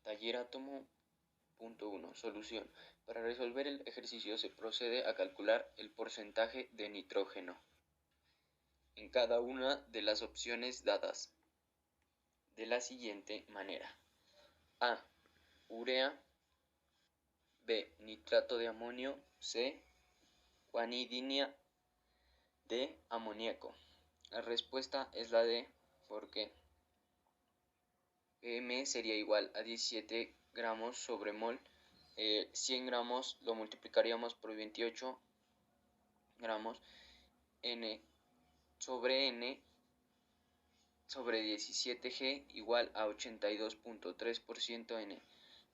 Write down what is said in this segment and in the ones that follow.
Taller átomo. Punto 1. Solución. Para resolver el ejercicio se procede a calcular el porcentaje de nitrógeno en cada una de las opciones dadas de la siguiente manera: A. Urea. B. Nitrato de amonio. C. Guanidina. D. Amoníaco. La respuesta es la D, porque M sería igual a 17 gramos sobre mol. 100 gramos lo multiplicaríamos por 28 gramos. N sobre 17G igual a 82.3% N.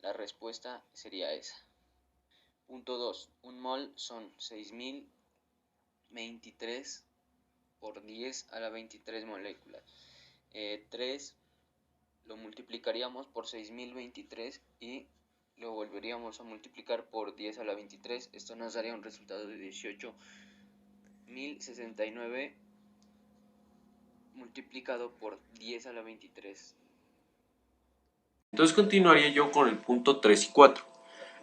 La respuesta sería esa. Punto 2. Un mol son 6023 por 10 a la 23 moléculas. 3 lo multiplicaríamos por 6023 y lo volveríamos a multiplicar por 10 a la 23. Esto nos daría un resultado de 18.069 multiplicado por 10 a la 23. Entonces continuaría yo con el punto 3 y 4.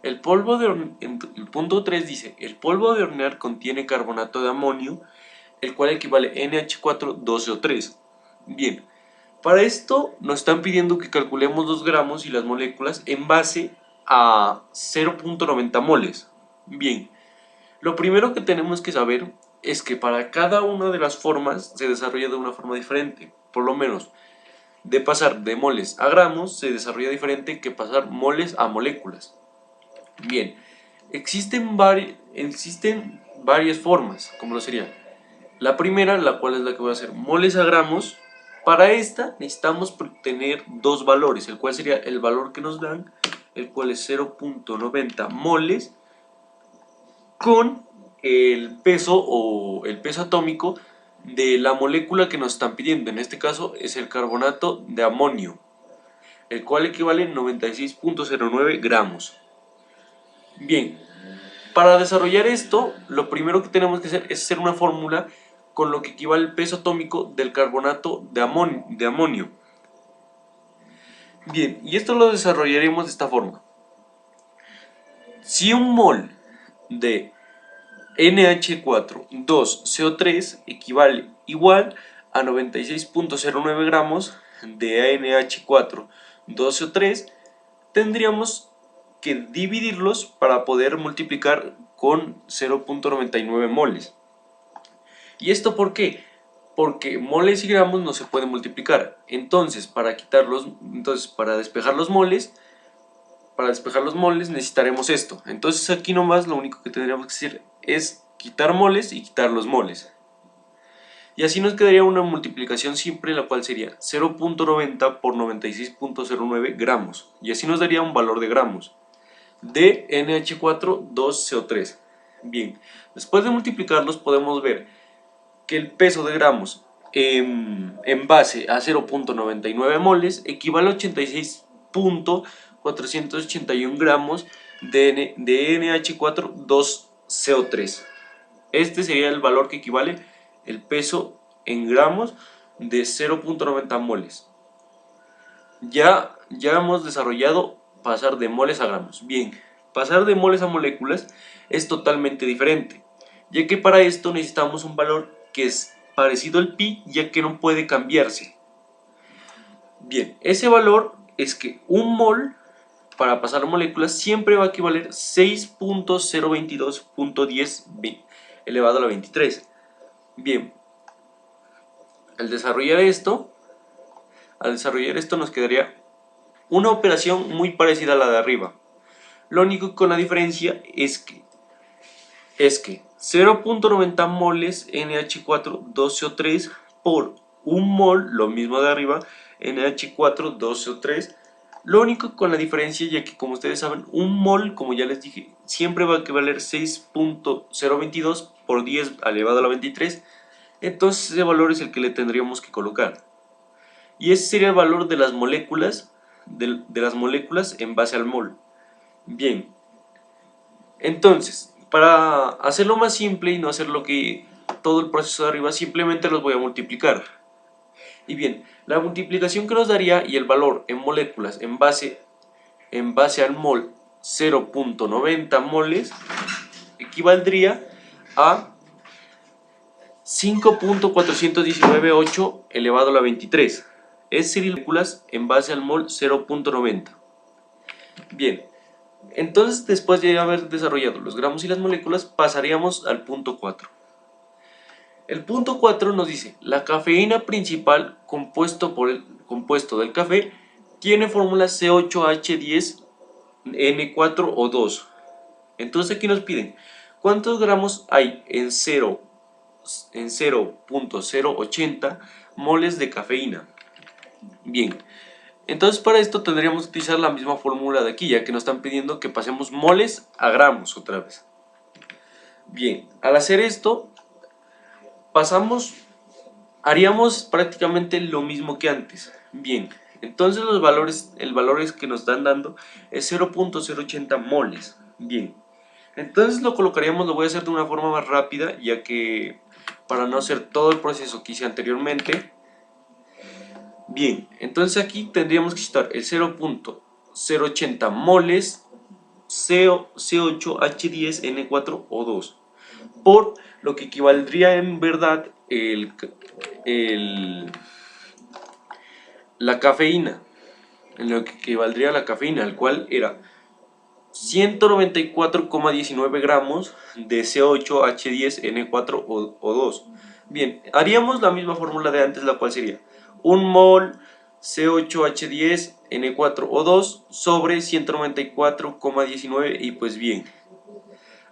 El punto 3 dice: el polvo de hornear contiene carbonato de amonio, el cual equivale a NH4 2CO3. Bien, para esto nos están pidiendo que calculemos los gramos y las moléculas en base a 0.90 moles. Bien, lo primero que tenemos que saber es que para cada una de las formas se desarrolla de una forma diferente. Por lo menos, de pasar de moles a gramos se desarrolla diferente que pasar moles a moléculas. Bien, existen varias formas, como lo sería. La primera, la cual es la que voy a hacer, moles a gramos. Para esta necesitamos tener dos valores, el cual sería el valor que nos dan, el cual es 0.90 moles, con el peso o el peso atómico de la molécula que nos están pidiendo. En este caso es el carbonato de amonio, el cual equivale a 96.09 gramos. Bien, para desarrollar esto, lo primero que tenemos que hacer es hacer una fórmula con lo que equivale el peso atómico del carbonato de amonio. Bien, y esto lo desarrollaremos de esta forma. Si un mol de NH4 2CO3 equivale igual a 96.09 gramos de NH4 2CO3, tendríamos que dividirlos para poder multiplicar con 0.99 moles. ¿Y esto por qué? Porque moles y gramos no se pueden multiplicar. Entonces, para despejar los moles, necesitaremos esto. Entonces aquí nomás lo único que tendríamos que hacer es quitar moles y quitar los moles. Y así nos quedaría una multiplicación simple, la cual sería 0.90 por 96.09 gramos. Y así nos daría un valor de gramos de NH4 2CO3. Bien, después de multiplicarlos podemos ver que el peso de gramos en base a 0.99 moles equivale a 86.481 gramos de NH4 2CO3. Este sería el valor que equivale el peso en gramos de 0.90 moles. Ya hemos desarrollado pasar de moles a gramos. Bien, pasar de moles a moléculas es totalmente diferente, ya que para esto necesitamos un valor que es parecido al pi, ya que no puede cambiarse. Bien, ese valor es que un mol para pasar a moléculas siempre va a equivaler 6.022.10 elevado a la 23. Bien, al desarrollar esto nos quedaría una operación muy parecida a la de arriba. Lo único con la diferencia es que 0.90 moles NH4 2CO3 por un mol, lo mismo de arriba, NH4 2CO3. Lo único con la diferencia, ya que como ustedes saben, un mol, como ya les dije, siempre va a equivaler 6.022 por 10 elevado a la 23. Entonces ese valor es el que le tendríamos que colocar. Y ese sería el valor de las moléculas, de las moléculas en base al mol. Bien, entonces, para hacerlo más simple y no hacer lo que todo el proceso de arriba, simplemente los voy a multiplicar. Y bien, la multiplicación que nos daría y el valor en moléculas en base en base al mol 0.90 moles equivaldría a 5.4198 elevado a la 23. Es decir, moléculas en base al mol 0.90. Bien, entonces después de haber desarrollado los gramos y las moléculas, pasaríamos al punto 4. El punto 4 nos dice, la cafeína principal compuesto del café tiene fórmula C8H10N4O2. Entonces aquí nos piden, ¿cuántos gramos hay en 0.080 moles de cafeína? Bien, entonces para esto tendríamos que utilizar la misma fórmula de aquí, ya que nos están pidiendo que pasemos moles a gramos otra vez. Bien, al hacer esto, haríamos prácticamente lo mismo que antes. Bien, entonces el valor que nos están dando es 0.080 moles. Bien, entonces lo voy a hacer de una forma más rápida, ya que para no hacer todo el proceso que hice anteriormente. Bien, entonces aquí tendríamos que citar el 0.080 moles C8H10N4O2 por lo que equivaldría en verdad la cafeína, en lo que equivaldría la cafeína, el cual era 194,19 gramos de C8H10N4O2. Bien, haríamos la misma fórmula de antes, la cual sería 1 mol C8H10N4O2 sobre 194,19 y pues bien.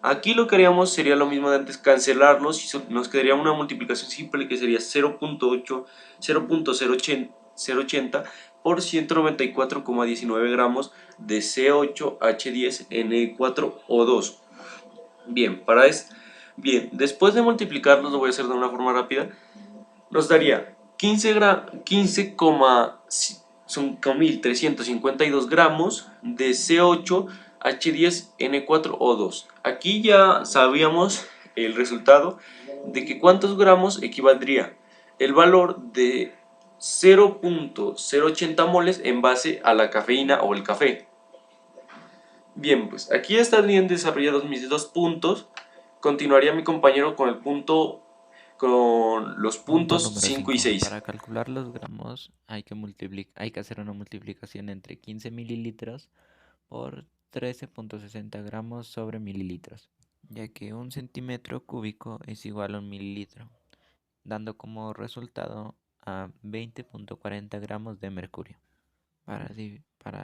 Aquí lo que haríamos sería lo mismo de antes, cancelarlos y nos quedaría una multiplicación simple que sería 0.080 por 194,19 gramos de C8H10N4O2. Bien, después de multiplicarlos, lo voy a hacer de una forma rápida, nos daría 15.352 gramos de C8H10N4O2. Aquí ya sabíamos el resultado de que cuántos gramos equivaldría el valor de 0.080 moles en base a la cafeína o el café. Bien, pues aquí ya están bien desarrollados mis dos puntos. Continuaría mi compañero con los puntos 5 y 6. Para calcular los gramos hay que hacer una multiplicación entre 15 mililitros por 13.60 gramos sobre mililitros, ya que un centímetro cúbico es igual a un mililitro, dando como resultado a 20.40 gramos de mercurio. Para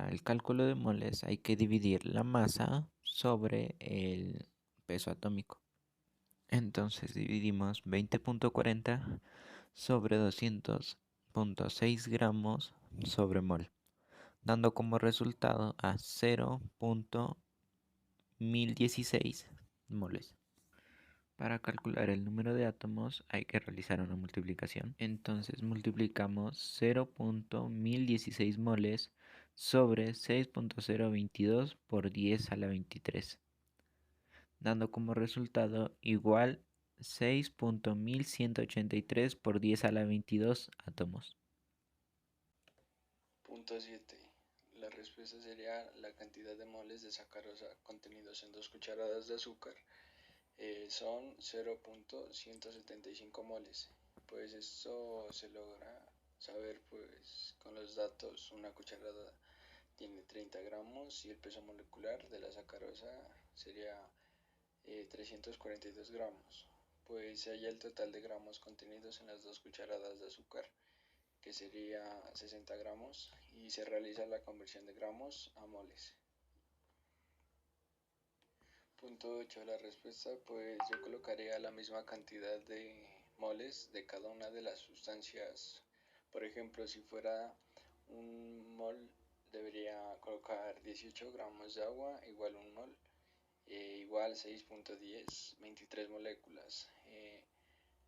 el cálculo de moles hay que dividir la masa sobre el peso atómico. Entonces dividimos 20.40 sobre 200.6 gramos sobre mol, dando como resultado a 0.1016 moles. Para calcular el número de átomos hay que realizar una multiplicación. Entonces multiplicamos 0.1016 moles sobre 6.022 por 10 a la 23, dando como resultado igual 6.1183 por 10 a la 22 átomos. Punto 7. La respuesta sería la cantidad de moles de sacarosa contenidos en 2 cucharadas de azúcar. Son 0.175 moles. Pues esto se logra saber pues con los datos. Una cucharada tiene 30 gramos y el peso molecular de la sacarosa sería 342 gramos. Pues se halla el total de gramos contenidos en las 2 cucharadas de azúcar, que sería 60 gramos, y se realiza la conversión de gramos a moles. Punto 8. La respuesta, pues yo colocaría la misma cantidad de moles de cada una de las sustancias. Por ejemplo, si fuera un mol, debería colocar 18 gramos de agua igual un mol, igual 6.10, 23 moléculas.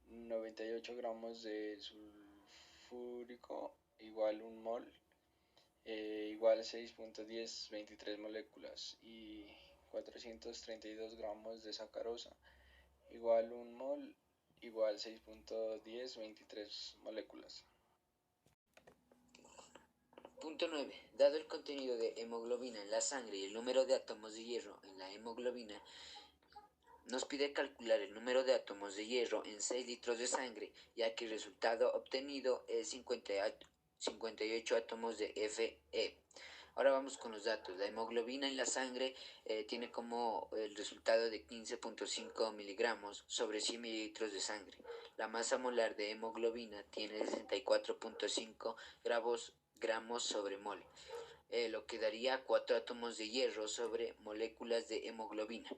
98 gramos de sulfúrico igual un mol, igual 6.10, 23 moléculas. Y 432 gramos de sacarosa igual un mol, igual 6.10, 23 moléculas. Punto 9. Dado el contenido de hemoglobina en la sangre y el número de átomos de hierro en la hemoglobina, nos pide calcular el número de átomos de hierro en 6 litros de sangre, ya que el resultado obtenido es 58 átomos de Fe. Ahora vamos con los datos. La hemoglobina en la sangre tiene como el resultado de 15.5 miligramos sobre 100 mililitros de sangre. La masa molar de hemoglobina tiene 64.5 gramos sobre mol, lo que daría 4 átomos de hierro sobre moléculas de hemoglobina.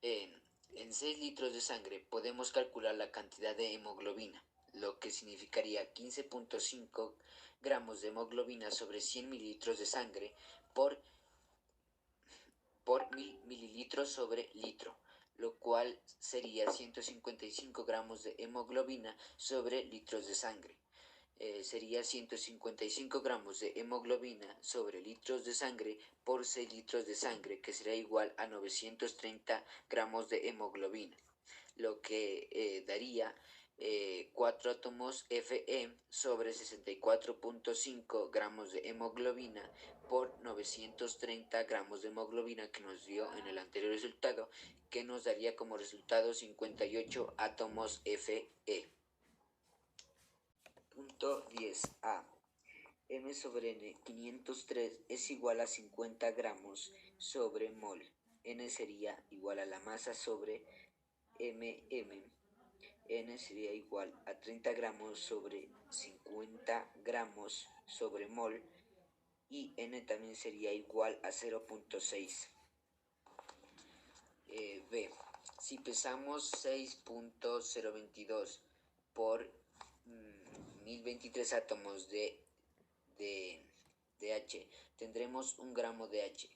En 6 litros de sangre podemos calcular la cantidad de hemoglobina, lo que significaría 15.5 gramos de hemoglobina sobre 100 mililitros de sangre por 1000 mililitros sobre litro, lo cual sería 155 gramos de hemoglobina sobre litros de sangre. Sería 155 gramos de hemoglobina sobre litros de sangre por 6 litros de sangre, que será igual a 930 gramos de hemoglobina, lo que daría 4 átomos Fe sobre 64.5 gramos de hemoglobina por 930 gramos de hemoglobina que nos dio en el anterior resultado, que nos daría como resultado 58 átomos Fe. Punto 10a. M sobre N 503 es igual a 50 gramos sobre mol. N sería igual a la masa sobre mm. N sería igual a 30 gramos sobre 50 gramos sobre mol. Y N también sería igual a 0.6. B. Si pesamos 6.022 por 1023 átomos de H, tendremos 1 gramo de H.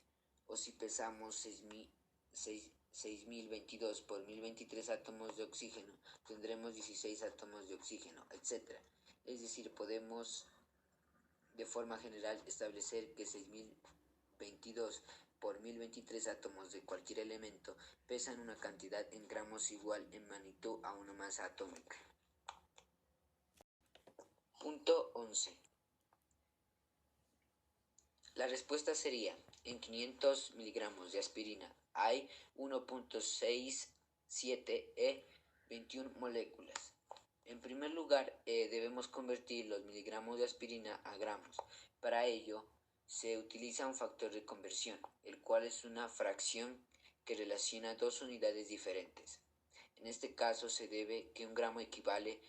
O si pesamos 6022 por 1023 átomos de oxígeno, tendremos 16 átomos de oxígeno, etc. Es decir, podemos de forma general establecer que 6022 por 1023 átomos de cualquier elemento pesan una cantidad en gramos igual en magnitud a una masa atómica. Punto 11. La respuesta sería: en 500 miligramos de aspirina hay 1.67 21 moléculas. En primer lugar, debemos convertir los miligramos de aspirina a gramos. Para ello, se utiliza un factor de conversión, el cual es una fracción que relaciona dos unidades diferentes. En este caso, se debe que un gramo equivale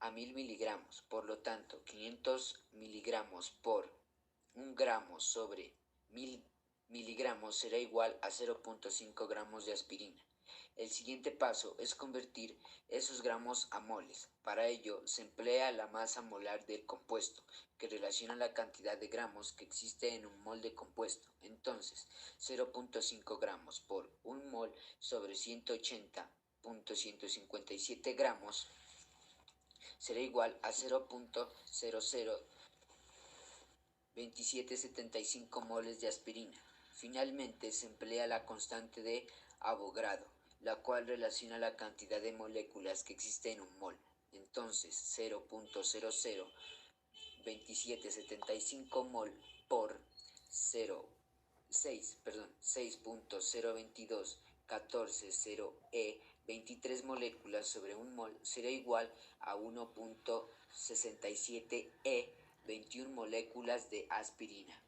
a 1000 miligramos. Por lo tanto, 500 miligramos por 1 gramo sobre 1000 miligramos será igual a 0.5 gramos de aspirina. El siguiente paso es convertir esos gramos a moles. Para ello se emplea la masa molar del compuesto, que relaciona la cantidad de gramos que existe en un mol de compuesto. Entonces, 0.5 gramos por 1 mol sobre 180.157 gramos será igual a 0.002775 moles de aspirina. Finalmente se emplea la constante de Avogadro, la cual relaciona la cantidad de moléculas que existe en un mol. Entonces, 0.002775 mol por 6.022 23 moléculas sobre un mol será igual a 1.67 21 moléculas de aspirina.